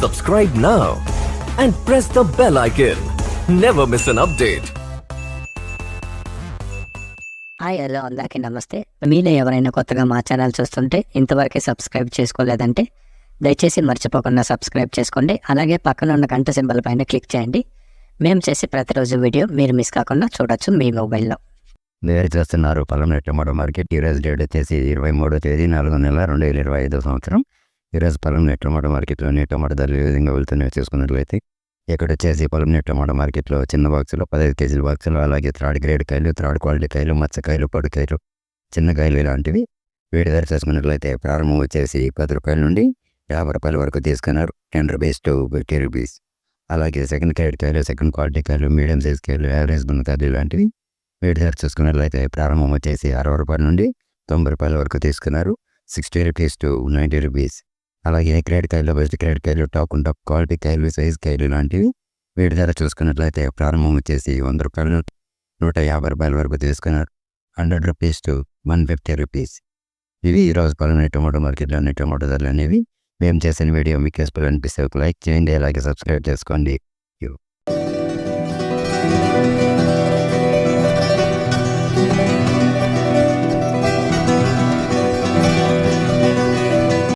Subscribe now and press the bell icon. Never miss an update. Hi hello అందరికీ నమస్తే. మీలో ఎవరైనా కొత్తగా మా ఛానల్ చూస్తుంటే ఇంతవరకు సబ్స్క్రైబ్ చేసుకోలేదంటే దయచేసి మర్చిపోకుండా సబ్స్క్రైబ్ చేసుకోండి. అలాగే పక్కన ఉన్న గంట సింబల్ పైన క్లిక్ చేయండి. మేము చేసే ప్రతిరోజు వీడియో మీరు మిస్ కాకుండా చూడొచ్చు మీ మొబైల్లో. వేరు చేస్తున్నారు పలమనేరు టమాటో మార్కెట్. ఈరోజు డేట్ వచ్చేసి 23వ తేదీ 4వ నెల 2025 సంవత్సరం. ఈరోజు పలమనేరు టమాటో మార్కెట్లోని టమాటో ధరలు ఏ విధంగా వెళ్తున్నాయో చూసుకున్నట్లయితే ఇక్కడ వచ్చేసి పలమనేరు టమాటో మార్కెట్లో చిన్న బాక్సులు 15 కేజీల బాక్సులు, అలాగే థర్డ్ గ్రేడ్ కాయలు, థర్డ్ క్వాలిటీ కాయలు, మచ్చకాయలు, పొడికాయలు, చిన్న కాయలు ఇలాంటివి వీటి ధర చూసుకున్నట్లయితే ప్రారంభం వచ్చేసి 10 రూపాయల నుండి 50 రూపాయల వరకు తీసుకున్నారు. 10 రూపీస్ టు 50 రూపీస్. అలాగే సెకండ్ గ్రేడ్ కాయలు, సెకండ్ క్వాలిటీ కాయలు, మీడియం సైజ్ కాయలు, యావరేజ్ గుణకాయలు ఇలాంటివి వీటి ధర చూసుకున్నట్లయితే ప్రారంభం వచ్చేసి 60 రూపాయల నుండి 90 రూపాయల వరకు తీసుకున్నారు. 60 రూపీస్ టు 90 రూపీస్. అలాగే గ్రేడ్ కాయలు, బెస్ట్ గ్రేడ్ కాయలు, టాప్ అండ్ టాప్ క్వాలిటీ కాయలు, సైజ్ కాయలు ఇలాంటివి వీటి ధర చూసుకున్నట్లయితే ప్రారంభం వచ్చేసి 100 రూపాయలు 150 రూపాయల వరకు తీసుకున్నారు. 100 రూపీస్ టు 150 రూపీస్. ఇవి ఈరోజు పలమనేరు టమాటో మార్కెట్లోని టమాటో ధరలు అనేవి. మేము చేసిన వీడియో మీకు యూస్ఫుల్ అనిపిస్తే ఒక లైక్ చేయండి, అలాగే సబ్స్క్రైబ్ చేసుకోండి.